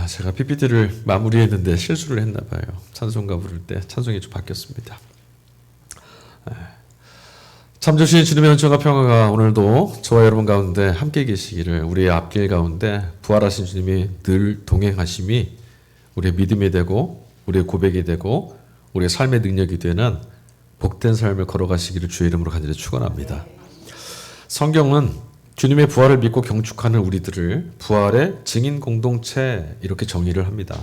제가 PPT를 마무리했는데 실수를 했나 봐요. 찬송가 부를 때 찬송이 좀 바뀌었습니다. 참 좋으신 주님의 은총과 평화가 오늘도 저와 여러분 가운데 함께 계시기를, 우리의 앞길 가운데 부활하신 주님이 늘 동행하심이 우리의 믿음이 되고 우리의 고백이 되고 우리의 삶의 능력이 되는 복된 삶을 걸어가시기를 주의 이름으로 간절히 축원합니다. 성경은 주님의 부활을 믿고 경축하는 우리들을 부활의 증인 공동체 이렇게 정의를 합니다.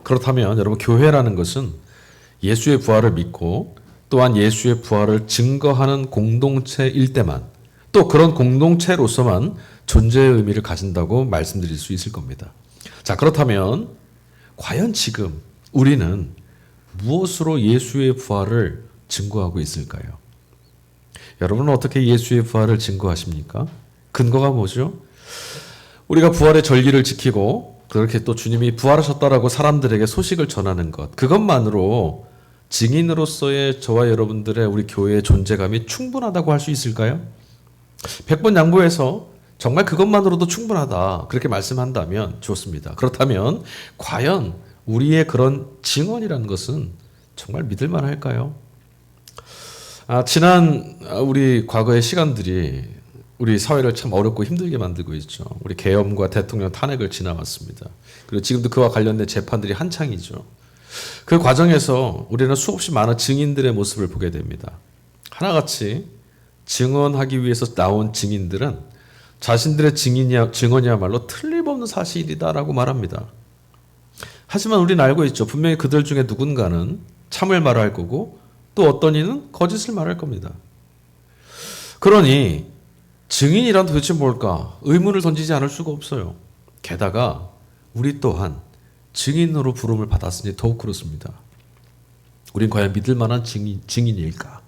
그렇다면 여러분, 교회라는 것은 예수의 부활을 믿고 또한 예수의 부활을 증거하는 공동체일 때만, 또 그런 공동체로서만 존재의 의미를 가진다고 말씀드릴 수 있을 겁니다. 자, 그렇다면 과연 지금 우리는 무엇으로 예수의 부활을 증거하고 있을까요? 여러분은 어떻게 예수의 부활을 증거하십니까? 근거가 뭐죠? 우리가 부활의 절기를 지키고 그렇게 또 주님이 부활하셨다라고 사람들에게 소식을 전하는 것, 그것만으로 증인으로서의 저와 여러분들의 우리 교회의 존재감이 충분하다고 할 수 있을까요? 100번 양보해서 정말 그것만으로도 충분하다 그렇게 말씀한다면 좋습니다. 그렇다면 과연 우리의 그런 증언이라는 것은 정말 믿을 만할까요? 지난 우리 과거의 시간들이 우리 사회를 참 어렵고 힘들게 만들고 있죠. 우리 계엄과 대통령 탄핵을 지나왔습니다. 그리고 지금도 그와 관련된 재판들이 한창이죠. 그 과정에서 우리는 수없이 많은 증인들의 모습을 보게 됩니다. 하나같이 증언하기 위해서 나온 증인들은 자신들의 증언이야말로 틀림없는 사실이다라고 말합니다. 하지만 우리는 알고 있죠. 분명히 그들 중에 누군가는 참을 말할 거고 또 어떤 이는 거짓을 말할 겁니다. 그러니 증인이란 도대체 뭘까? 의문을 던지지 않을 수가 없어요. 게다가 우리 또한 증인으로 부름을 받았으니 더욱 그렇습니다. 우린 과연 믿을 만한 증인일까?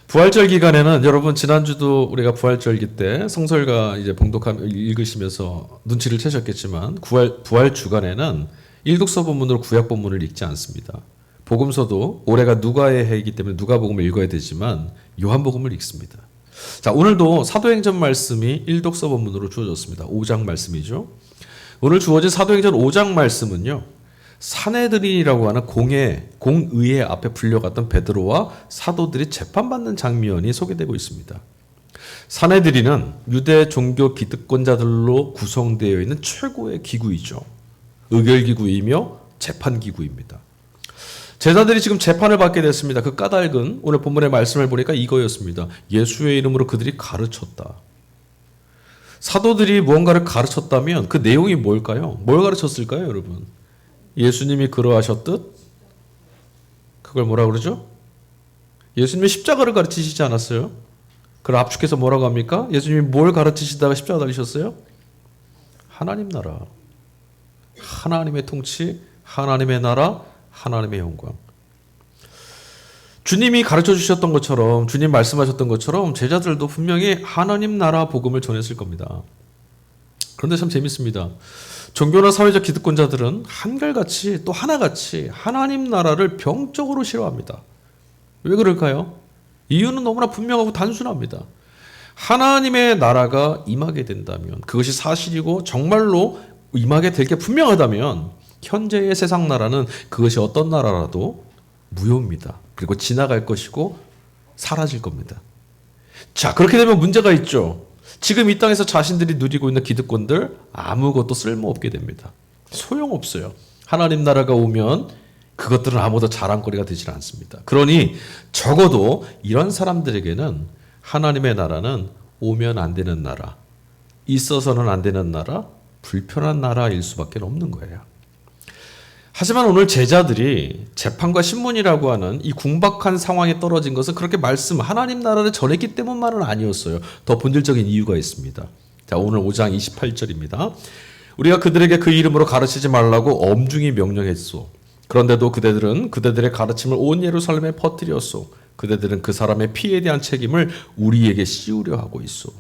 부활절 기간에는 여러분, 지난주도 우리가 부활절기 때 성설가 이제 봉독하며 읽으시면서 눈치를 채셨겠지만 부활 주간에는 일독서 본문으로 구약 본문을 읽지 않습니다. 복음서도 올해가 누가의 해이기 때문에 누가복음을 읽어야 되지만 요한복음을 읽습니다. 자, 오늘도 사도행전 말씀이 일독서 본문으로 주어졌습니다. 5장 말씀이죠. 오늘 주어진 사도행전 5장 말씀은요, 산헤드린이라고 하는 공의회 앞에 불려갔던 베드로와 사도들이 재판받는 장면이 소개되고 있습니다. 산헤드린은 유대 종교 기득권자들로 구성되어 있는 최고의 기구이죠. 의결기구이며 재판기구입니다. 제자들이 지금 재판을 받게 됐습니다. 그 까닭은 오늘 본문의 말씀을 보니까 이거였습니다. 예수의 이름으로 그들이 가르쳤다. 사도들이 무언가를 가르쳤다면 그 내용이 뭘까요? 뭘 가르쳤을까요, 여러분? 예수님이 그러하셨듯, 그걸 뭐라 그러죠? 예수님이 십자가를 가르치시지 않았어요? 그걸 압축해서 뭐라고 합니까? 예수님이 뭘 가르치시다가 십자가 달리셨어요? 하나님 나라, 하나님의 통치, 하나님의 나라, 하나님의 영광. 주님이 가르쳐 주셨던 것처럼, 주님 말씀하셨던 것처럼 제자들도 분명히 하나님 나라 복음을 전했을 겁니다. 그런데 참 재밌습니다. 종교나 사회적 기득권자들은 한결같이 또 하나같이 하나님 나라를 병적으로 싫어합니다. 왜 그럴까요? 이유는 너무나 분명하고 단순합니다. 하나님의 나라가 임하게 된다면, 그것이 사실이고 정말로 임하게 될 게 분명하다면 현재의 세상 나라는 그것이 어떤 나라라도 무효입니다. 그리고 지나갈 것이고 사라질 겁니다. 자, 그렇게 되면 문제가 있죠. 지금 이 땅에서 자신들이 누리고 있는 기득권들 아무것도 쓸모없게 됩니다. 소용없어요. 하나님 나라가 오면 그것들은 아무도 자랑거리가 되질 않습니다. 그러니 적어도 이런 사람들에게는 하나님의 나라는 오면 안 되는 나라, 있어서는 안 되는 나라, 불편한 나라일 수밖에 없는 거예요. 하지만 오늘 제자들이 재판과 신문이라고 하는 이 궁박한 상황에 떨어진 것은 그렇게 하나님 나라를 전했기 때문만은 아니었어요. 더 본질적인 이유가 있습니다. 자, 오늘 5장 28절입니다. 우리가 그들에게 그 이름으로 가르치지 말라고 엄중히 명령했소. 그런데도 그대들은 그대들의 가르침을 온 예루살렘에 퍼뜨렸소. 그대들은 그 사람의 피에 대한 책임을 우리에게 씌우려 하고 있소.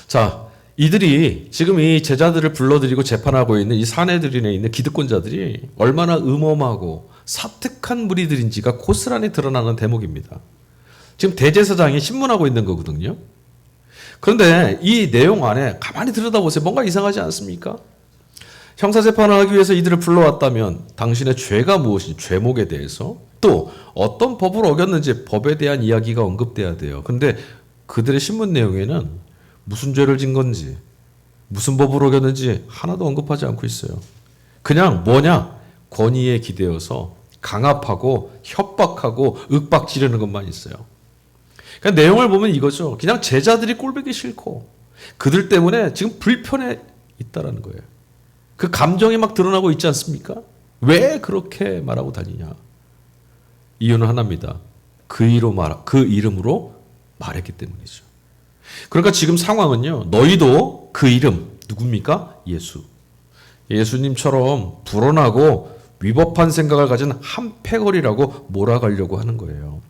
자, 이들이 지금 이 제자들을 불러들이고 재판하고 있는 이 산헤드린에 있는 기득권자들이 얼마나 음험하고 사특한 무리들인지가 고스란히 드러나는 대목입니다. 지금 대제사장이 신문하고 있는 거거든요. 그런데 이 내용 안에 가만히 들여다보세요. 뭔가 이상하지 않습니까? 형사재판을 하기 위해서 이들을 불러왔다면 당신의 죄가 무엇인지 죄목에 대해서 또 어떤 법을 어겼는지 법에 대한 이야기가 언급돼야 돼요. 근데 그들의 신문 내용에는 무슨 죄를 진 건지 무슨 법을 어겼는지 하나도 언급하지 않고 있어요. 그냥 뭐냐? 권위에 기대어서 강압하고 협박하고 윽박 지르는 것만 있어요. 그러니까 내용을 보면 이거죠. 그냥 제자들이 꼴보기 싫고 그들 때문에 지금 불편해 있다라는 거예요. 그 감정이 막 드러나고 있지 않습니까? 왜 그렇게 말하고 다니냐? 이유는 하나입니다. 그 이름으로 말했기 때문이죠. 그러니까 지금 상황은요. 너희도 그 이름 누굽니까? 예수. 예수님처럼 불온하고 위법한 생각을 가진 한패거리라고 몰아가려고 하는 거예요.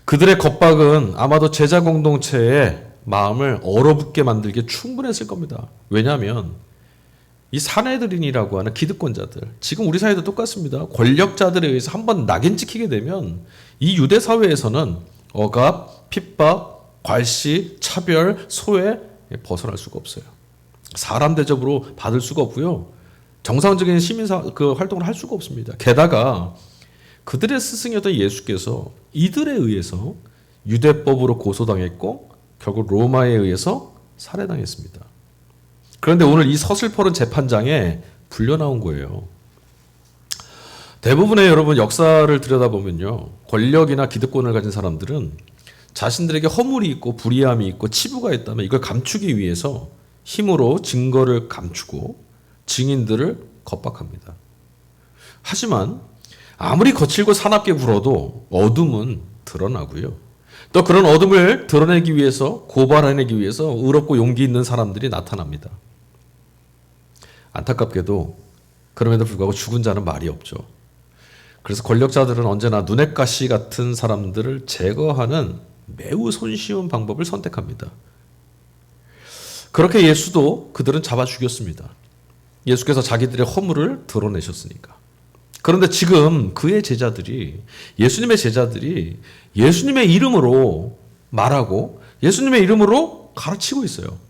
그들의 겁박은 아마도 제자 공동체의 마음을 얼어붙게 만들기에 충분했을 겁니다. 왜냐하면 이 사내들인이라고 하는 기득권자들, 지금 우리 사회도 똑같습니다. 권력자들에 의해서 한번 낙인 찍히게 되면 이 유대 사회에서는 억압, 핍박, 괄시, 차별, 소외 벗어날 수가 없어요. 사람 대접으로 받을 수가 없고요. 정상적인 시민사 그 활동을 할 수가 없습니다. 게다가 그들의 스승이었던 예수께서 이들에 의해서 유대법으로 고소당했고 결국 로마에 의해서 살해당했습니다. 그런데 오늘 이 서슬퍼런 재판장에 불려 나온 거예요. 대부분의 여러분 역사를 들여다보면요. 권력이나 기득권을 가진 사람들은 자신들에게 허물이 있고 불의함이 있고 치부가 있다면 이걸 감추기 위해서 힘으로 증거를 감추고 증인들을 겁박합니다. 하지만 아무리 거칠고 사납게 굴어도 어둠은 드러나고요. 또 그런 어둠을 드러내기 위해서 고발해내기 위해서 의롭고 용기 있는 사람들이 나타납니다. 안타깝게도 그럼에도 불구하고 죽은 자는 말이 없죠. 그래서 권력자들은 언제나 누엣가시 같은 사람들을 제거하는 매우 손쉬운 방법을 선택합니다. 그렇게 예수도 그들은 잡아 죽였습니다. 예수께서 자기들의 허물을 드러내셨으니까. 그런데 지금 그의 제자들이 예수님의 제자들이 예수님의 이름으로 말하고 예수님의 이름으로 가르치고 있어요.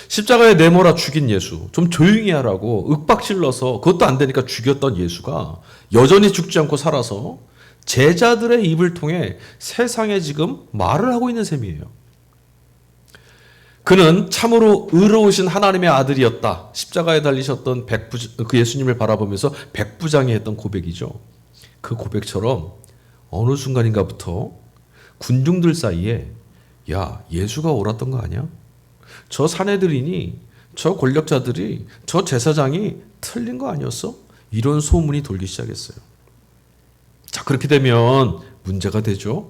십자가에 내몰아 죽인 예수, 좀 조용히 하라고 윽박질러서 그것도 안 되니까 죽였던 예수가 여전히 죽지 않고 살아서 제자들의 입을 통해 세상에 지금 말을 하고 있는 셈이에요. 그는 참으로 의로우신 하나님의 아들이었다. 십자가에 달리셨던 그 예수님을 바라보면서 백부장이 했던 고백이죠. 그 고백처럼 어느 순간인가부터 군중들 사이에 야, 예수가 옳았던 거 아니야? 저 사내들이니 저 권력자들이 저 제사장이 틀린 거 아니었어? 이런 소문이 돌기 시작했어요. 자, 그렇게 되면 문제가 되죠.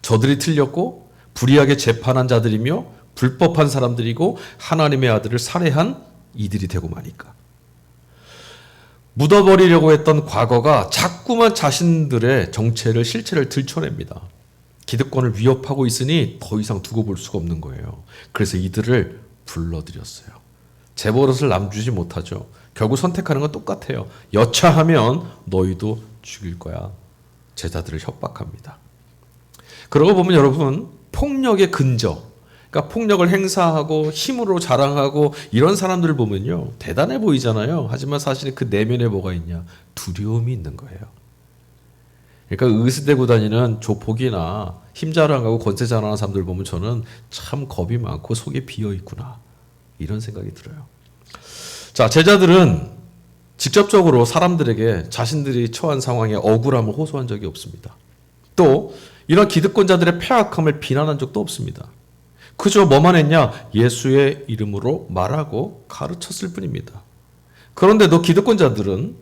저들이 틀렸고 불의하게 재판한 자들이며 불법한 사람들이고 하나님의 아들을 살해한 이들이 되고 마니까. 묻어버리려고 했던 과거가 자꾸만 자신들의 정체를 실체를 들춰냅니다. 기득권을 위협하고 있으니 더 이상 두고 볼 수가 없는 거예요. 그래서 이들을 불러들였어요. 제 버릇을 남주지 못하죠. 결국 선택하는 건 똑같아요. 여차하면 너희도 죽일 거야. 제자들을 협박합니다. 그러고 보면 여러분 폭력의 근저, 그러니까 폭력을 행사하고 힘으로 자랑하고 이런 사람들을 보면요 대단해 보이잖아요. 하지만 사실 그 내면에 뭐가 있냐? 두려움이 있는 거예요. 그러니까 의스대고 다니는 조폭이나 힘 자랑하고 권세 자랑하는 사람들 보면 저는 참 겁이 많고 속이 비어 있구나 이런 생각이 들어요. 자, 제자들은 직접적으로 사람들에게 자신들이 처한 상황에 억울함을 호소한 적이 없습니다. 또 이런 기득권자들의 패악함을 비난한 적도 없습니다. 그저 뭐만 했냐? 예수의 이름으로 말하고 가르쳤을 뿐입니다. 그런데도 기득권자들은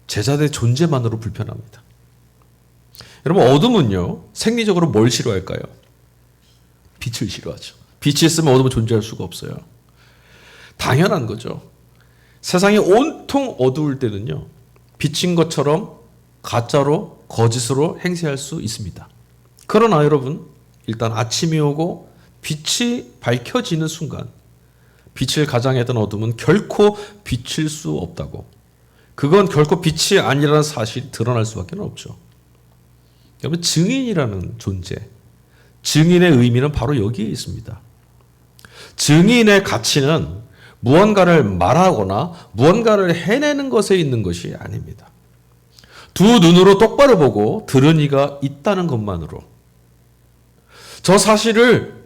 제자들의 존재만으로 불편합니다. 여러분 어둠은요 생리적으로 뭘 싫어할까요? 빛을 싫어하죠. 빛이 있으면 어둠은 존재할 수가 없어요. 당연한 거죠. 세상이 온통 어두울 때는요 빛인 것처럼 가짜로 거짓으로 행세할 수 있습니다. 그러나 여러분 일단 아침이 오고 빛이 밝혀지는 순간 빛을 가장했던 어둠은 결코 비칠 수 없다고, 그건 결코 빛이 아니라는 사실이 드러날 수밖에 없죠. 여러분 증인이라는 존재, 증인의 의미는 바로 여기에 있습니다. 증인의 가치는 무언가를 말하거나 무언가를 해내는 것에 있는 것이 아닙니다. 두 눈으로 똑바로 보고 들은 이가 있다는 것만으로 저 사실을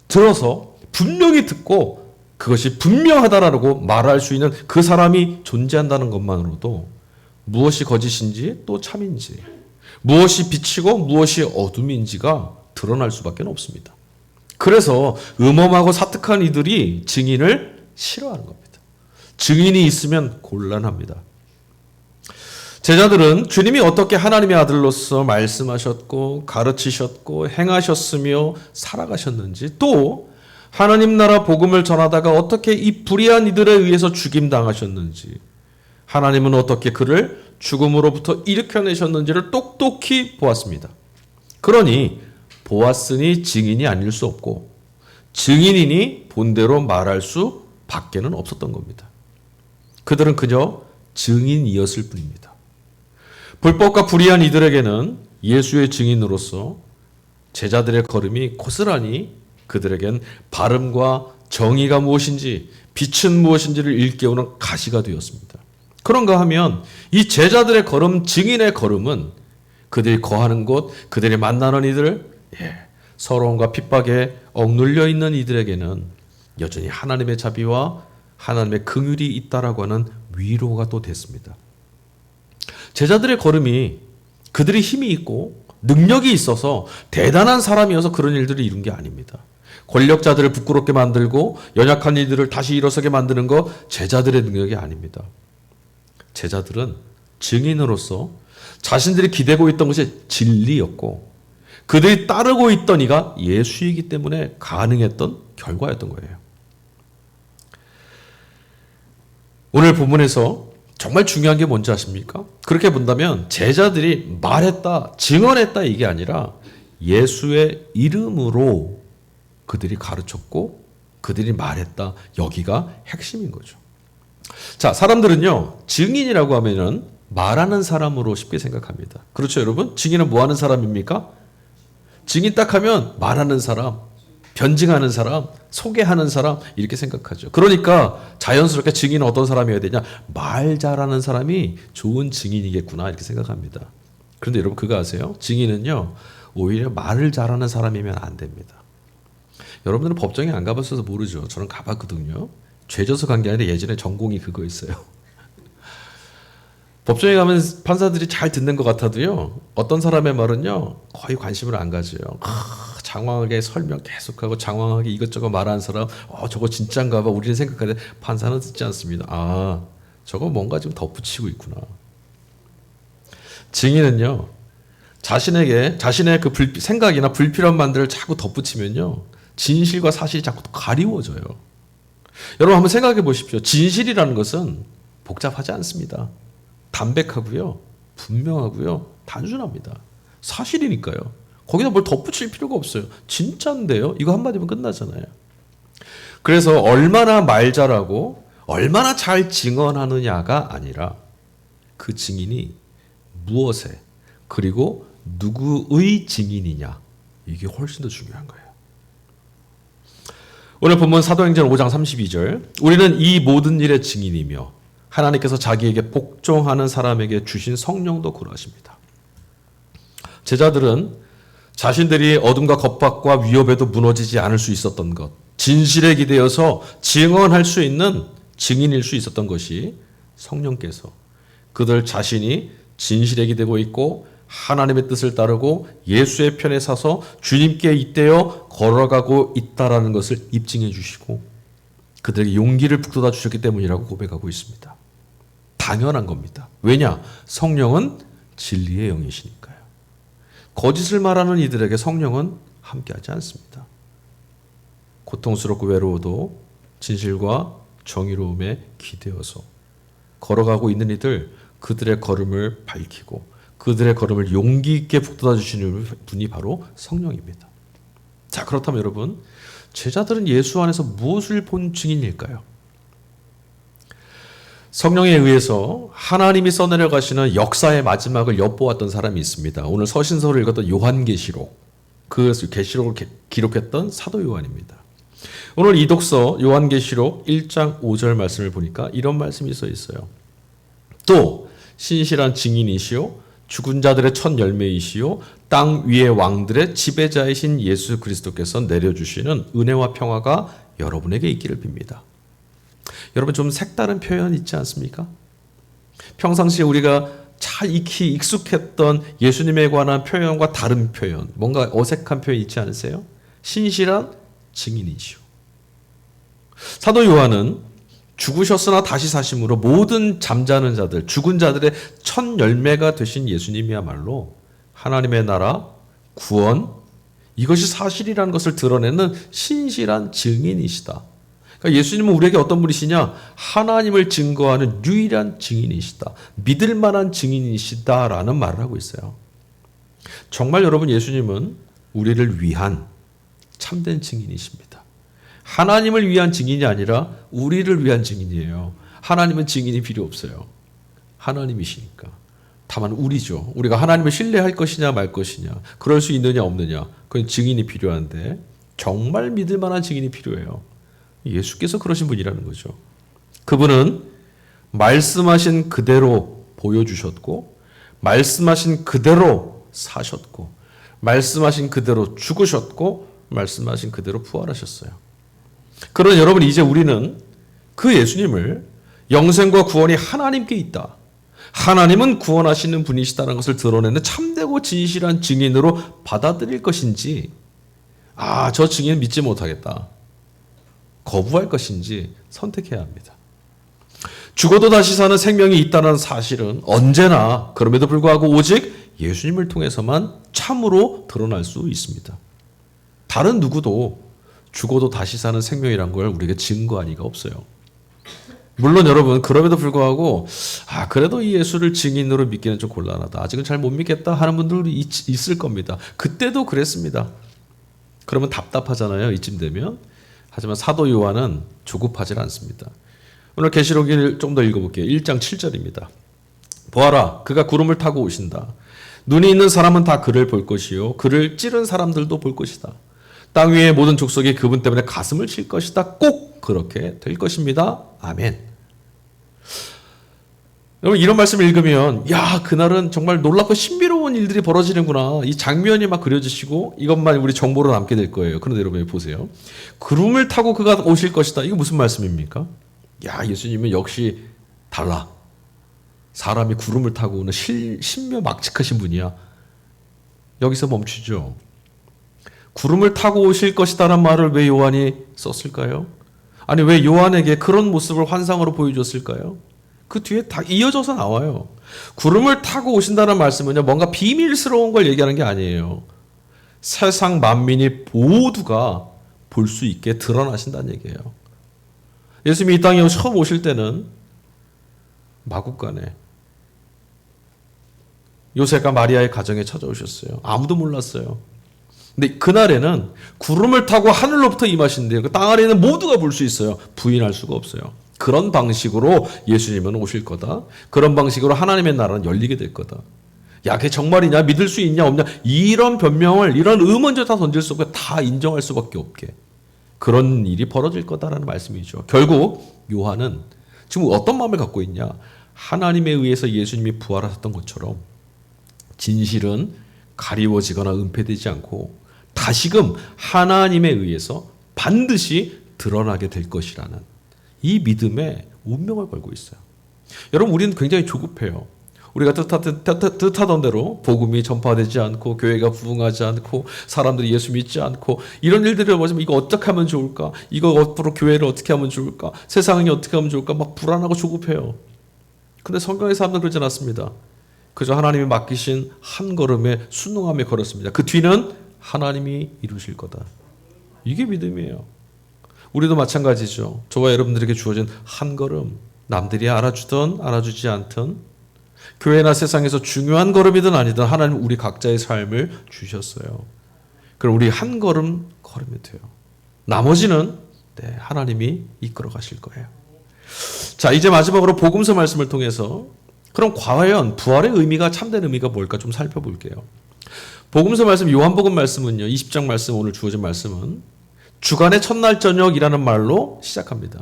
들어서 분명히 듣고 그것이 분명하다라고 말할 수 있는 그 사람이 존재한다는 것만으로도 무엇이 거짓인지 또 참인지, 무엇이 빛이고 무엇이 어둠인지가 드러날 수밖에 없습니다. 그래서 음험하고 사특한 이들이 증인을 싫어하는 겁니다. 증인이 있으면 곤란합니다. 제자들은 주님이 어떻게 하나님의 아들로서 말씀하셨고 가르치셨고 행하셨으며 살아가셨는지, 또 하나님 나라 복음을 전하다가 어떻게 이 불의한 이들에 의해서 죽임당하셨는지, 하나님은 어떻게 그를 죽음으로부터 일으켜내셨는지를 똑똑히 보았습니다. 그러니 보았으니 증인이 아닐 수 없고 증인이니 본대로 말할 수 밖에는 없었던 겁니다. 그들은 그저 증인이었을 뿐입니다. 불법과 불의한 이들에게는 예수의 증인으로서 제자들의 걸음이 고스란히 그들에겐 바름과 정의가 무엇인지 빛은 무엇인지를 일깨우는 가시가 되었습니다. 그런가 하면 이 제자들의 걸음, 증인의 걸음은 그들이 거하는 곳, 그들이 만나는 이들, 서러움과 핍박에 억눌려 있는 이들에게는 여전히 하나님의 자비와 하나님의 긍휼이 있다라고 하는 위로가 또 됐습니다. 제자들의 걸음이 그들이 힘이 있고 능력이 있어서 대단한 사람이어서 그런 일들을 이룬 게 아닙니다. 권력자들을 부끄럽게 만들고 연약한 이들을 다시 일어서게 만드는 거 제자들의 능력이 아닙니다. 제자들은 증인으로서 자신들이 기대고 있던 것이 진리였고 그들이 따르고 있던 이가 예수이기 때문에 가능했던 결과였던 거예요. 오늘 본문에서 정말 중요한 게 뭔지 아십니까? 그렇게 본다면 제자들이 말했다, 증언했다 이게 아니라 예수의 이름으로 그들이 가르쳤고 그들이 말했다. 여기가 핵심인 거죠. 자, 사람들은요, 증인이라고 하면은 말하는 사람으로 쉽게 생각합니다. 그렇죠, 여러분? 증인은 뭐 하는 사람입니까? 증인 딱 하면 말하는 사람, 변증하는 사람, 소개하는 사람 이렇게 생각하죠. 그러니까 자연스럽게 증인은 어떤 사람이어야 되냐? 말 잘하는 사람이 좋은 증인이겠구나 이렇게 생각합니다. 그런데 여러분 그거 아세요? 증인은요 오히려 말을 잘하는 사람이면 안 됩니다. 여러분들은 법정에 안 가봤어서 모르죠. 저는 가봤거든요. 죄져서 간 게 아니라 예전에 전공이 그거였어요. 법정에 가면 판사들이 잘 듣는 것 같아도요 어떤 사람의 말은요 거의 관심을 안 가져요. 장황하게 설명 계속하고 장황하게 이것저것 말하는 사람 저거 진짜인가 봐 우리는 생각하는데 판사는 듣지 않습니다. 아 저거 뭔가 좀 덧붙이고 있구나. 증인은요 자신의 그 생각이나 불필요한 말들을 자꾸 덧붙이면요 진실과 사실이 자꾸 가리워져요. 여러분 한번 생각해 보십시오. 진실이라는 것은 복잡하지 않습니다. 담백하고요 분명하고요 단순합니다. 사실이니까요. 거기다 뭘 덧붙일 필요가 없어요. 진짜인데요. 이거 한마디면 끝나잖아요. 그래서 얼마나 말 잘하고 얼마나 잘 증언하느냐가 아니라 그 증인이 무엇에 그리고 누구의 증인이냐 이게 훨씬 더 중요한 거예요. 오늘 본문 사도행전 5장 32절 우리는 이 모든 일의 증인이며 하나님께서 자기에게 복종하는 사람에게 주신 성령도 고라십니다. 제자들은 자신들이 어둠과 겁박과 위협에도 무너지지 않을 수 있었던 것, 진실에 기대어서 증언할 수 있는 증인일 수 있었던 것이 성령께서 그들 자신이 진실에 기대고 있고 하나님의 뜻을 따르고 예수의 편에 서서 주님께 잇대어 걸어가고 있다라는 것을 입증해 주시고 그들에게 용기를 북돋아 주셨기 때문이라고 고백하고 있습니다. 당연한 겁니다. 왜냐? 성령은 진리의 영이시니까요. 거짓을 말하는 이들에게 성령은 함께하지 않습니다. 고통스럽고 외로워도 진실과 정의로움에 기대어서 걸어가고 있는 이들 그들의 걸음을 밝히고 그들의 걸음을 용기 있게 북돋아 주시는 분이 바로 성령입니다. 자, 그렇다면 여러분 제자들은 예수 안에서 무엇을 본 증인일까요? 성령에 의해서 하나님이 써내려 가시는 역사의 마지막을 엿보았던 사람이 있습니다. 오늘 서신서를 읽었던 요한계시록, 그 계시록을 기록했던 사도 요한입니다. 오늘 이 독서 요한계시록 1장 5절 말씀을 보니까 이런 말씀이 써 있어요. 또 신실한 증인이시요 죽은 자들의 첫 열매이시요 땅 위의 왕들의 지배자이신 예수 그리스도께서 내려주시는 은혜와 평화가 여러분에게 있기를 빕니다. 여러분 좀 색다른 표현 있지 않습니까? 평상시에 우리가 잘 익히 익숙했던 예수님에 관한 표현과 다른 표현, 뭔가 어색한 표현 있지 않으세요? 신실한 증인이시오. 사도 요한은 죽으셨으나 다시 사심으로 모든 잠자는 자들, 죽은 자들의 첫 열매가 되신 예수님이야말로 하나님의 나라, 구원, 이것이 사실이라는 것을 드러내는 신실한 증인이시다. 그러니까 예수님은 우리에게 어떤 분이시냐? 하나님을 증거하는 유일한 증인이시다. 믿을 만한 증인이시다라는 말을 하고 있어요. 정말 여러분 예수님은 우리를 위한 참된 증인이십니다. 하나님을 위한 증인이 아니라 우리를 위한 증인이에요. 하나님은 증인이 필요 없어요. 하나님이시니까. 다만 우리죠. 우리가 하나님을 신뢰할 것이냐 말 것이냐, 그럴 수 있느냐 없느냐, 그건 증인이 필요한데 정말 믿을 만한 증인이 필요해요. 예수께서 그러신 분이라는 거죠. 그분은 말씀하신 그대로 보여주셨고, 말씀하신 그대로 사셨고, 말씀하신 그대로 죽으셨고, 말씀하신 그대로 부활하셨어요. 그러나 여러분 이제 우리는 그 예수님을 영생과 구원이 하나님께 있다, 하나님은 구원하시는 분이시다는 것을 드러내는 참되고 진실한 증인으로 받아들일 것인지, 저 증인 믿지 못하겠다, 거부할 것인지 선택해야 합니다. 죽어도 다시 사는 생명이 있다는 사실은 언제나 그럼에도 불구하고 오직 예수님을 통해서만 참으로 드러날 수 있습니다. 다른 누구도 죽어도 다시 사는 생명이란 걸 우리에게 증거할 리가 없어요. 물론 여러분 그럼에도 불구하고 그래도 이 예수를 증인으로 믿기는 좀 곤란하다, 아직은 잘 못 믿겠다 하는 분들이 있을 겁니다. 그때도 그랬습니다. 그러면 답답하잖아요, 이쯤 되면. 하지만 사도 요한은 조급하지 않습니다. 오늘 계시록을 좀 더 읽어볼게요. 1장 7절입니다. 보아라, 그가 구름을 타고 오신다. 눈이 있는 사람은 다 그를 볼 것이요 그를 찌른 사람들도 볼 것이다. 땅 위의 모든 족속이 그분 때문에 가슴을 칠 것이다. 꼭 그렇게 될 것입니다. 아멘. 여러분 이런 말씀을 읽으면 그날은 정말 놀랍고 신비로운 일들이 벌어지는구나, 이 장면이 막 그려지시고 이것만 우리 정보로 남게 될 거예요. 그런데 여러분 보세요. 구름을 타고 그가 오실 것이다. 이게 무슨 말씀입니까? 예수님은 역시 달라. 사람이 구름을 타고 오는 신묘막측하신 분이야. 여기서 멈추죠. 구름을 타고 오실 것이다라는 말을 왜 요한이 썼을까요? 아니 왜 요한에게 그런 모습을 환상으로 보여줬을까요? 그 뒤에 다 이어져서 나와요. 구름을 타고 오신다는 말씀은요, 뭔가 비밀스러운 걸 얘기하는 게 아니에요. 세상 만민이 모두가 볼 수 있게 드러나신다는 얘기예요. 예수님이 이 땅에 처음 오실 때는 마구간에 요셉과 마리아의 가정에 찾아오셨어요. 아무도 몰랐어요. 근데 그날에는 구름을 타고 하늘로부터 임하신대요. 그 땅 아래 있는 모두가 볼 수 있어요. 부인할 수가 없어요. 그런 방식으로 예수님은 오실 거다. 그런 방식으로 하나님의 나라는 열리게 될 거다. 그게 정말이냐, 믿을 수 있냐 없냐, 이런 변명을, 이런 의문조 다 던질 수 없고 다 인정할 수밖에 없게 그런 일이 벌어질 거다라는 말씀이죠. 결국 요한은 지금 어떤 마음을 갖고 있냐, 하나님에 의해서 예수님이 부활하셨던 것처럼 진실은 가리워지거나 은폐되지 않고 다시금 하나님에 의해서 반드시 드러나게 될 것이라는 이 믿음에 운명을 걸고 있어요. 여러분 우리는 굉장히 조급해요. 우리가 뜻하던 대로 복음이 전파되지 않고 교회가 부흥하지 않고 사람들이 예수 믿지 않고 이런 일들을 보시면 이거 어떻게 하면 좋을까? 이거 앞으로 교회를 어떻게 하면 좋을까? 세상이 어떻게 하면 좋을까? 막 불안하고 조급해요. 근데 성경의 사람들은 그러지 않았습니다. 그저 하나님이 맡기신 한 걸음에 순응함에 걸었습니다. 그 뒤는 하나님이 이루실 거다. 이게 믿음이에요. 우리도 마찬가지죠. 저와 여러분들에게 주어진 한 걸음, 남들이 알아주든 알아주지 않든 교회나 세상에서 중요한 걸음이든 아니든 하나님 우리 각자의 삶을 주셨어요. 그럼 우리 한 걸음 걸으면 돼요. 나머지는 하나님이 이끌어 가실 거예요. 자, 이제 마지막으로 복음서 말씀을 통해서 그럼 과연 부활의 의미가, 참된 의미가 뭘까 좀 살펴볼게요. 복음서 말씀, 요한복음 말씀은요, 20장 말씀, 오늘 주어진 말씀은 주간의 첫날 저녁이라는 말로 시작합니다.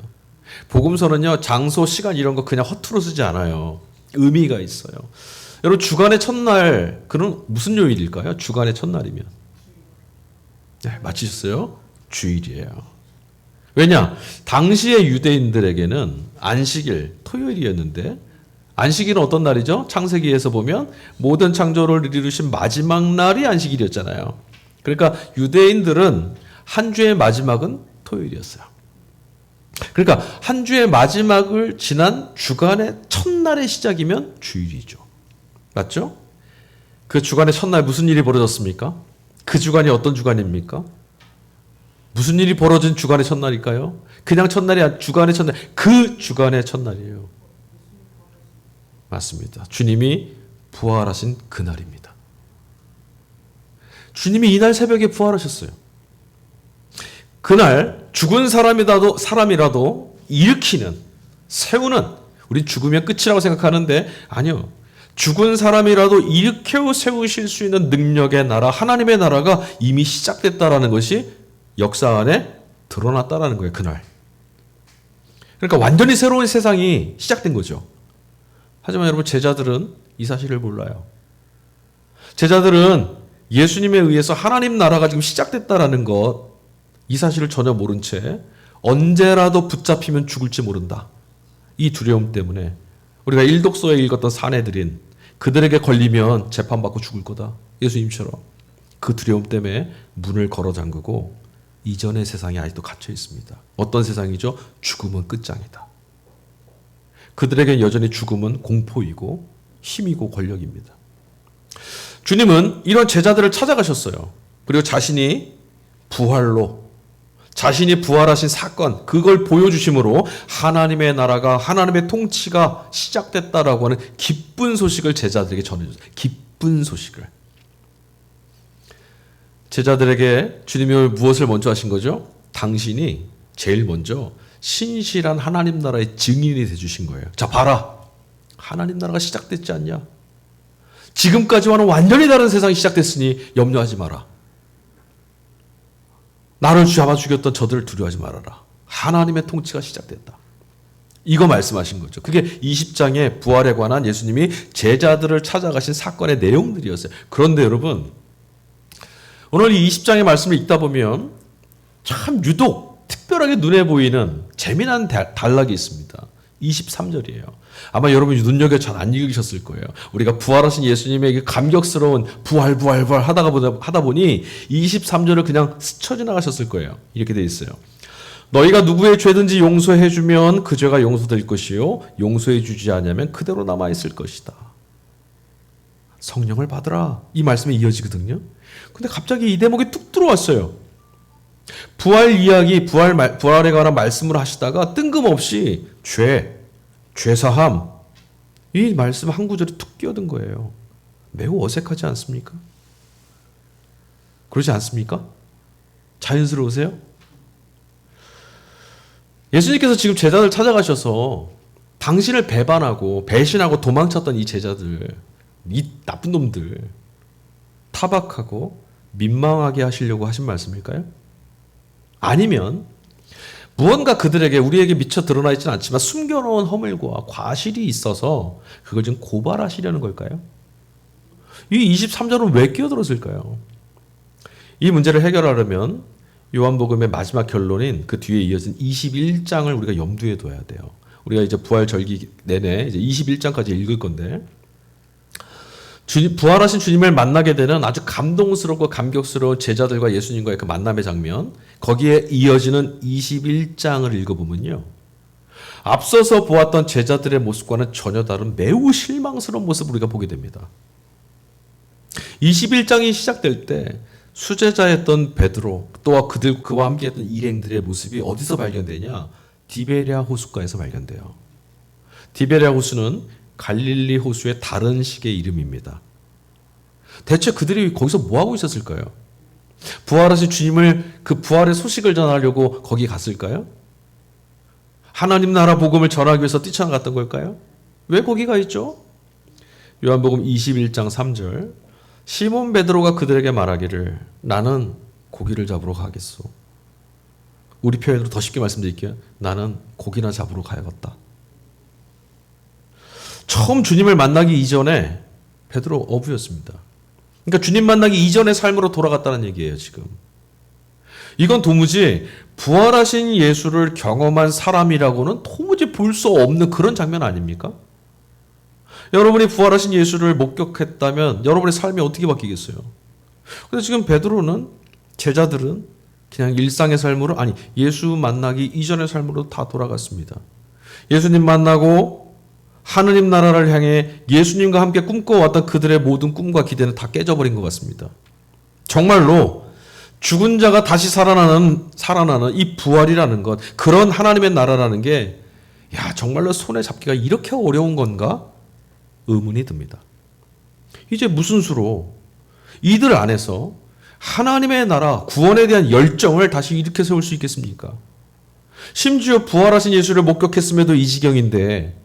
복음서는요, 장소, 시간 이런 거 그냥 허투루 쓰지 않아요. 의미가 있어요. 여러분, 주간의 첫날, 그럼 무슨 요일일까요? 주간의 첫날이면. 네, 맞히셨어요? 주일이에요. 왜냐? 당시의 유대인들에게는 안식일, 토요일이었는데, 안식일은 어떤 날이죠? 창세기에서 보면 모든 창조를 이루신 마지막 날이 안식일이었잖아요. 그러니까 유대인들은 한 주의 마지막은 토요일이었어요. 그러니까 한 주의 마지막을 지난 주간의 첫날의 시작이면 주일이죠. 맞죠? 그 주간의 첫날 무슨 일이 벌어졌습니까? 그 주간이 어떤 주간입니까? 무슨 일이 벌어진 주간의 첫날일까요? 그냥 첫날이 아니라 주간의 첫날, 그 주간의 첫날이에요. 맞습니다. 주님이 부활하신 그날입니다. 주님이 이날 새벽에 부활하셨어요. 그날 죽은 사람이라도 일으키는, 세우는, 우린 죽으면 끝이라고 생각하는데 아니요. 죽은 사람이라도 일으켜 세우실 수 있는 능력의 나라, 하나님의 나라가 이미 시작됐다라는 것이 역사 안에 드러났다라는 거예요. 그날. 그러니까 완전히 새로운 세상이 시작된 거죠. 하지만 여러분, 제자들은 이 사실을 몰라요. 제자들은 예수님에 의해서 하나님 나라가 지금 시작됐다라는 것, 이 사실을 전혀 모른 채 언제라도 붙잡히면 죽을지 모른다. 이 두려움 때문에 우리가 일독서에 읽었던 사내들인 그들에게 걸리면 재판받고 죽을 거다. 예수님처럼. 그 두려움 때문에 문을 걸어 잠그고 이전의 세상이 아직도 갇혀 있습니다. 어떤 세상이죠? 죽음은 끝장이다. 그들에겐 여전히 죽음은 공포이고 힘이고 권력입니다. 주님은 이런 제자들을 찾아가셨어요. 그리고 자신이 부활하신 사건, 그걸 보여주심으로 하나님의 나라가, 하나님의 통치가 시작됐다라고 하는 기쁜 소식을 제자들에게 전해줬어요. 기쁜 소식을. 제자들에게 주님이 무엇을 먼저 하신 거죠? 당신이 제일 먼저 신실한 하나님 나라의 증인이 되주신 거예요. 자, 봐라. 하나님 나라가 시작됐지 않냐? 지금까지와는 완전히 다른 세상이 시작됐으니 염려하지 마라. 나를 잡아 죽였던 저들을 두려워하지 말아라. 하나님의 통치가 시작됐다. 이거 말씀하신 거죠. 그게 20장의 부활에 관한 예수님이 제자들을 찾아가신 사건의 내용들이었어요. 그런데 여러분, 오늘 이 20장의 말씀을 읽다 보면 참 유독 특별하게 눈에 보이는 재미난 단락이 있습니다. 23절이에요. 아마 여러분 눈여겨 잘 안 읽으셨을 거예요. 우리가 부활하신 예수님의 감격스러운 부활 하다 보니 23절을 그냥 스쳐 지나가셨을 거예요. 이렇게 돼 있어요. 너희가 누구의 죄든지 용서해 주면 그 죄가 용서될 것이요 용서해 주지 않으면 그대로 남아 있을 것이다. 성령을 받으라. 이 말씀이 이어지거든요. 근데 갑자기 이 대목이 뚝 들어왔어요. 부활 이야기, 부활에 관한 말씀을 하시다가 뜬금없이 죄사함, 이 말씀 한 구절이 툭 끼어든 거예요. 매우 어색하지 않습니까? 그러지 않습니까? 자연스러우세요? 예수님께서 지금 제자들 찾아가셔서 당신을 배반하고 배신하고 도망쳤던 이 제자들, 이 나쁜 놈들 타박하고 민망하게 하시려고 하신 말씀일까요? 아니면 무언가 그들에게, 우리에게 미처 드러나 있지는 않지만 숨겨놓은 허물과 과실이 있어서 그걸 좀 고발하시려는 걸까요? 이 23절은 왜 끼어들었을까요? 이 문제를 해결하려면 요한복음의 마지막 결론인 그 뒤에 이어진 21장을 우리가 염두에 둬야 돼요. 우리가 이제 부활절기 내내 이제 21장까지 읽을 건데, 부활하신 주님을 만나게 되는 아주 감동스럽고 감격스러운 제자들과 예수님과의 그 만남의 장면, 거기에 이어지는 21장을 읽어보면요, 앞서서 보았던 제자들의 모습과는 전혀 다른 매우 실망스러운 모습을 우리가 보게 됩니다. 21장이 시작될 때 수제자였던 베드로, 또한 그와 함께했던 일행들의 모습이 어디서 발견되냐? 디베랴 호숫가에서 발견돼요. 디베랴 호수는 갈릴리 호수의 다른 식의 이름입니다. 대체 그들이 거기서 뭐하고 있었을까요? 부활하신 주님을, 그 부활의 소식을 전하려고 거기 갔을까요? 하나님 나라 복음을 전하기 위해서 뛰쳐나갔던 걸까요? 왜 거기 가 있죠? 요한복음 21장 3절, 시몬 베드로가 그들에게 말하기를 나는 고기를 잡으러 가겠소. 우리 표현으로 더 쉽게 말씀드릴게요. 나는 고기나 잡으러 가야겠다. 처음 주님을 만나기 이전에 베드로 어부였습니다. 그러니까 주님 만나기 이전의 삶으로 돌아갔다는 얘기예요, 지금. 이건 도무지 부활하신 예수를 경험한 사람이라고는 도무지 볼 수 없는 그런 장면 아닙니까? 여러분이 부활하신 예수를 목격했다면 여러분의 삶이 어떻게 바뀌겠어요? 근데 지금 베드로는, 제자들은 그냥 일상의 삶으로, 아니 예수 만나기 이전의 삶으로 다 돌아갔습니다. 예수님 만나고 하느님 나라를 향해 예수님과 함께 꿈꿔왔던 그들의 모든 꿈과 기대는 다 깨져버린 것 같습니다. 정말로 죽은 자가 다시 살아나는 이 부활이라는 것, 그런 하나님의 나라라는 게, 야, 정말로 손에 잡기가 이렇게 어려운 건가? 의문이 듭니다. 이제 무슨 수로 이들 안에서 하나님의 나라, 구원에 대한 열정을 다시 일으켜 세울 수 있겠습니까? 심지어 부활하신 예수를 목격했음에도 이 지경인데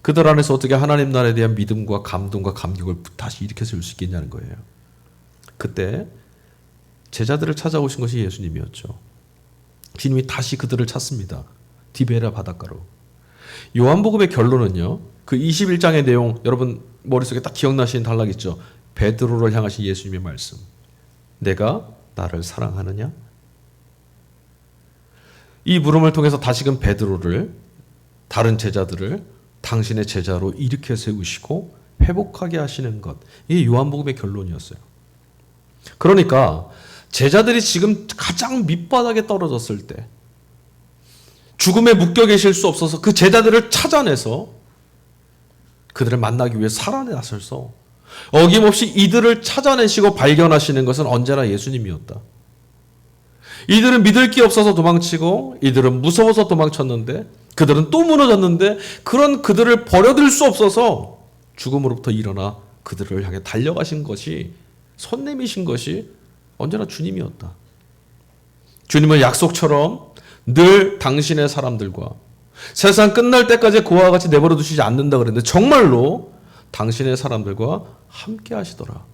그들 안에서 어떻게 하나님 나라에 대한 믿음과 감동과 감격을 다시 일으켜 세울 수 있겠냐는 거예요. 그때 제자들을 찾아오신 것이 예수님이었죠. 주님이 다시 그들을 찾습니다. 디베라 바닷가로. 요한복음의 결론은요, 그 21장의 내용, 여러분 머릿속에 딱 기억나시는 단락 있죠? 베드로를 향하신 예수님의 말씀. 내가 나를 사랑하느냐? 이 물음을 통해서 다시금 베드로를, 다른 제자들을 당신의 제자로 일으켜 세우시고 회복하게 하시는 것. 이게 요한복음의 결론이었어요. 그러니까 제자들이 지금 가장 밑바닥에 떨어졌을 때, 죽음에 묶여 계실 수 없어서 그 제자들을 찾아내서 그들을 만나기 위해 살아내 나서서 어김없이 이들을 찾아내시고 발견하시는 것은 언제나 예수님이었다. 이들은 믿을 게 없어서 도망치고, 이들은 무서워서 도망쳤는데, 그들은 또 무너졌는데, 그런 그들을 버려둘 수 없어서 죽음으로부터 일어나 그들을 향해 달려가신 것이, 손 내미신 것이 언제나 주님이었다. 주님은 약속처럼 늘 당신의 사람들과 세상 끝날 때까지 그와 같이 내버려 두시지 않는다 그랬는데 정말로 당신의 사람들과 함께 하시더라.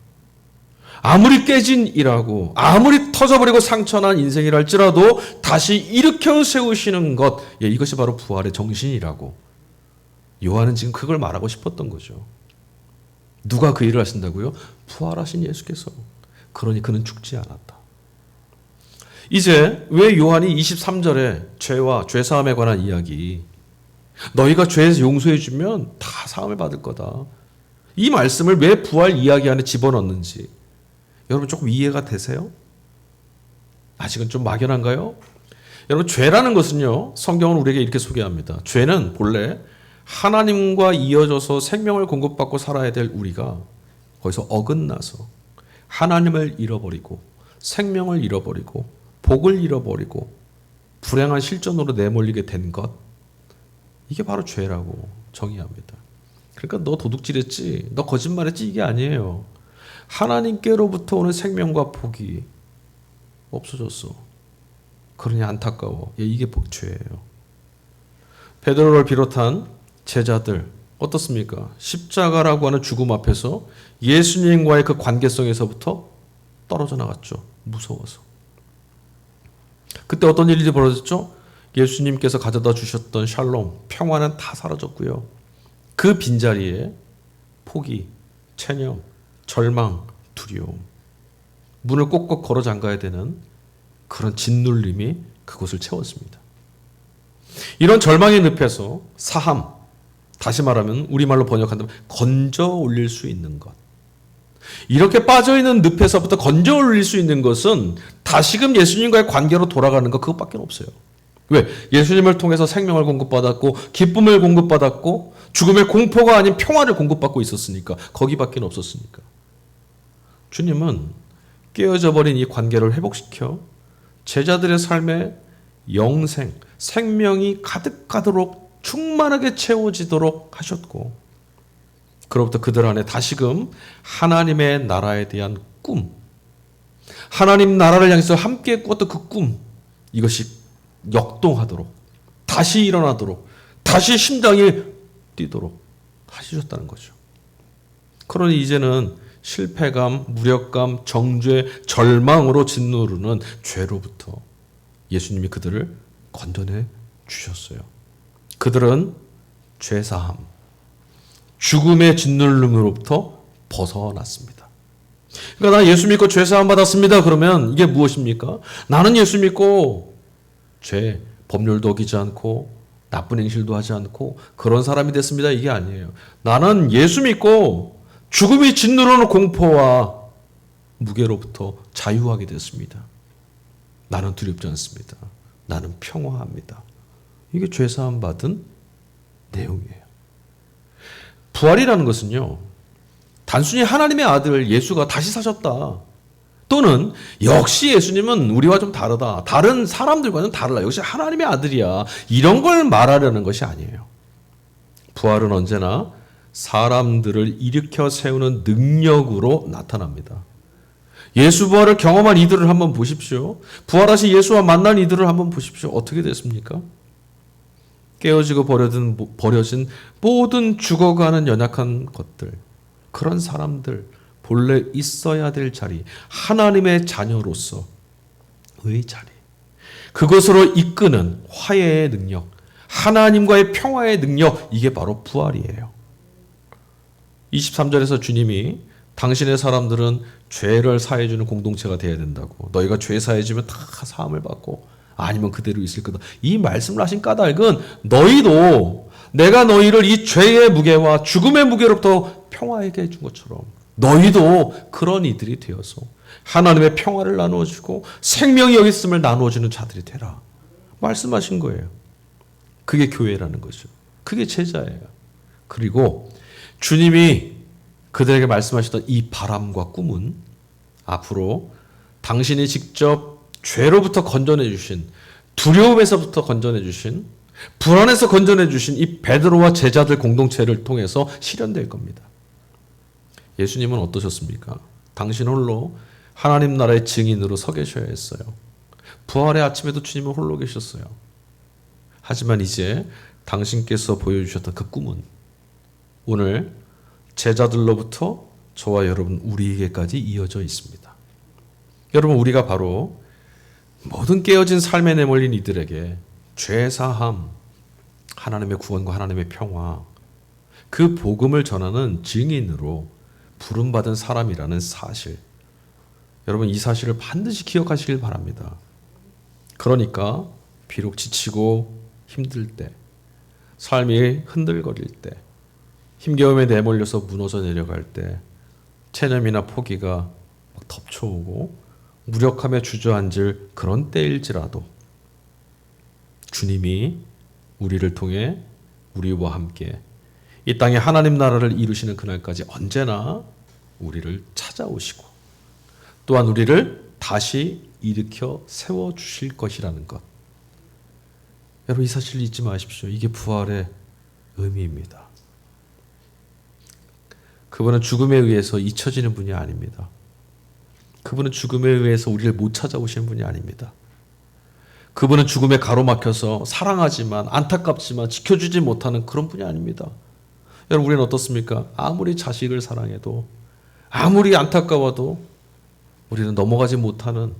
아무리 깨진 일하고 아무리 터져버리고 상처난 인생이라 할지라도 다시 일으켜 세우시는 것, 이것이 바로 부활의 정신이라고 요한은 지금 그걸 말하고 싶었던 거죠. 누가 그 일을 하신다고요? 부활하신 예수께서. 그러니 그는 죽지 않았다. 이제 왜 요한이 23절에 죄와 죄사함에 관한 이야기, 너희가 죄에서 용서해 주면 다 사함을 받을 거다, 이 말씀을 왜 부활 이야기 안에 집어넣는지 여러분 조금 이해가 되세요? 아직은 좀 막연한가요? 여러분, 죄라는 것은요, 성경은 우리에게 이렇게 소개합니다. 죄는 본래 하나님과 이어져서 생명을 공급받고 살아야 될 우리가 거기서 어긋나서 하나님을 잃어버리고 생명을 잃어버리고 복을 잃어버리고 불행한 실존으로 내몰리게 된 것, 이게 바로 죄라고 정의합니다. 그러니까 너 도둑질했지, 너 거짓말했지, 이게 아니에요. 하나님께로부터 오는 생명과 복이 없어졌어. 그러니 안타까워. 이게 죄예요. 베드로를 비롯한 제자들 어떻습니까? 십자가라고 하는 죽음 앞에서 예수님과의 그 관계성에서부터 떨어져 나갔죠. 무서워서. 그때 어떤 일이 벌어졌죠? 예수님께서 가져다 주셨던 샬롬, 평화는 다 사라졌고요. 그 빈자리에 포기, 체념, 절망, 두려움, 문을 꼭꼭 걸어 잠가야 되는 그런 짓눌림이 그곳을 채웠습니다. 이런 절망의 늪에서 사함, 다시 말하면 우리말로 번역한다면 건져 올릴 수 있는 것, 이렇게 빠져있는 늪에서부터 건져 올릴 수 있는 것은 다시금 예수님과의 관계로 돌아가는 것, 그것밖에 없어요. 왜? 예수님을 통해서 생명을 공급받았고 기쁨을 공급받았고 죽음의 공포가 아닌 평화를 공급받고 있었으니까, 거기밖에 없었으니까. 주님은 깨어져 버린 이 관계를 회복시켜 제자들의 삶에 영생, 생명이 가득하도록 충만하게 채워지도록 하셨고, 그로부터 그들 안에 다시금 하나님의 나라에 대한 꿈, 하나님 나라를 향해서 함께 꾸었던 그 꿈, 이것이 역동하도록, 다시 일어나도록, 다시 심장이 뛰도록 하시셨다는 거죠. 그러니 이제는 실패감, 무력감, 정죄, 절망으로 짓누르는 죄로부터 예수님이 그들을 건져내 주셨어요. 그들은 죄사함, 죽음의 짓누름으로부터 벗어났습니다. 그러니까 나 예수 믿고 죄사함 받았습니다. 그러면 이게 무엇입니까? 나는 예수 믿고 죄, 법률도 어기지 않고 나쁜 행실도 하지 않고 그런 사람이 됐습니다. 이게 아니에요. 나는 예수 믿고 죽음이 짓누르는 공포와 무게로부터 자유하게 됐습니다. 나는 두렵지 않습니다. 나는 평화합니다. 이게 죄사함 받은 내용이에요. 부활이라는 것은요, 단순히 하나님의 아들 예수가 다시 사셨다, 또는 역시 예수님은 우리와 좀 다르다, 다른 사람들과는 달라, 역시 하나님의 아들이야, 이런 걸 말하려는 것이 아니에요. 부활은 언제나 사람들을 일으켜 세우는 능력으로 나타납니다. 예수 부활을 경험한 이들을 한번 보십시오. 부활하신 예수와 만난 이들을 한번 보십시오. 어떻게 됐습니까? 깨어지고 버려진 모든 죽어가는 연약한 것들, 그런 사람들, 본래 있어야 될 자리, 하나님의 자녀로서의 자리, 그것으로 이끄는 화해의 능력, 하나님과의 평화의 능력, 이게 바로 부활이에요. 23절에서 주님이 당신의 사람들은 죄를 사해주는 공동체가 되어야 된다고, 너희가 죄 사해주면 다 사함을 받고 아니면 그대로 있을 거다, 이 말씀을 하신 까닭은 너희도 내가 너희를 이 죄의 무게와 죽음의 무게로부터 평화하게 해준 것처럼 너희도 그런 이들이 되어서 하나님의 평화를 나누어주고 생명이 여기 있음을 나누어주는 자들이 되라 말씀하신 거예요. 그게 교회라는 거죠. 그게 제자예요. 그리고 주님이 그들에게 말씀하셨던 이 바람과 꿈은 앞으로 당신이 직접 죄로부터 건져내 주신, 두려움에서부터 건져내 주신, 불안에서 건져내 주신 이 베드로와 제자들 공동체를 통해서 실현될 겁니다. 예수님은 어떠셨습니까? 당신 홀로 하나님 나라의 증인으로 서 계셔야 했어요. 부활의 아침에도 주님은 홀로 계셨어요. 하지만 이제 당신께서 보여주셨던 그 꿈은 오늘 제자들로부터 저와 여러분 우리에게까지 이어져 있습니다. 여러분, 우리가 바로 모든 깨어진 삶에 내몰린 이들에게 죄사함, 하나님의 구원과 하나님의 평화, 그 복음을 전하는 증인으로 부름받은 사람이라는 사실, 여러분 이 사실을 반드시 기억하시길 바랍니다. 그러니까 비록 지치고 힘들 때, 삶이 흔들거릴 때, 힘겨움에 내몰려서 무너져 내려갈 때, 체념이나 포기가 막 덮쳐오고 무력함에 주저앉을 그런 때일지라도 주님이 우리를 통해 우리와 함께 이 땅에 하나님 나라를 이루시는 그날까지 언제나 우리를 찾아오시고 또한 우리를 다시 일으켜 세워주실 것이라는 것, 여러분 이 사실을 잊지 마십시오. 이게 부활의 의미입니다. 그분은 죽음에 의해서 잊혀지는 분이 아닙니다. 그분은 죽음에 의해서 우리를 못 찾아오시는 분이 아닙니다. 그분은 죽음에 가로막혀서 사랑하지만 안타깝지만 지켜주지 못하는 그런 분이 아닙니다. 여러분, 우리는 어떻습니까? 아무리 자식을 사랑해도, 아무리 안타까워도 우리는 넘어가지 못하는,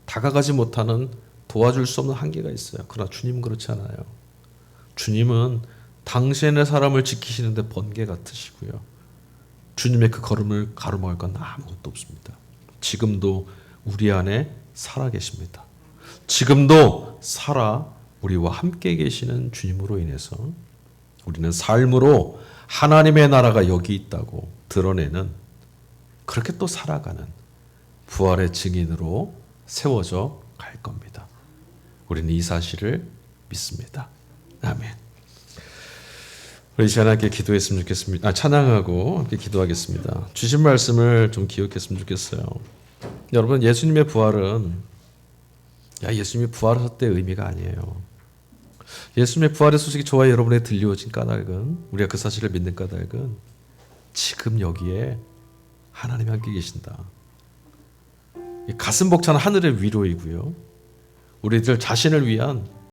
다가가지 못하는, 도와줄 수 없는 한계가 있어요. 그러나 주님은 그렇지 않아요. 주님은 당신의 사람을 지키시는데 번개 같으시고요. 주님의 그 걸음을 가로막을 건 아무것도 없습니다. 지금도 우리 안에 살아 계십니다. 지금도 살아 우리와 함께 계시는 주님으로 인해서 우리는 삶으로 하나님의 나라가 여기 있다고 드러내는, 그렇게 또 살아가는 부활의 증인으로 세워져 갈 겁니다. 우리는 이 사실을 믿습니다. 아멘. 우리 이 시간에 함께 기도했으면 좋겠습니다. 찬양하고 함께 기도하겠습니다. 주신 말씀을 좀 기억했으면 좋겠어요. 여러분, 예수님의 부활은 예수님이 부활하셨다의 의미가 아니에요. 예수님의 부활의 소식이 저와 여러분에 들려오진 까닭은, 우리가 그 사실을 믿는 까닭은 지금 여기에 하나님이 함께 계신다. 가슴 벅찬 하늘의 위로이고요. 우리들 자신을 위한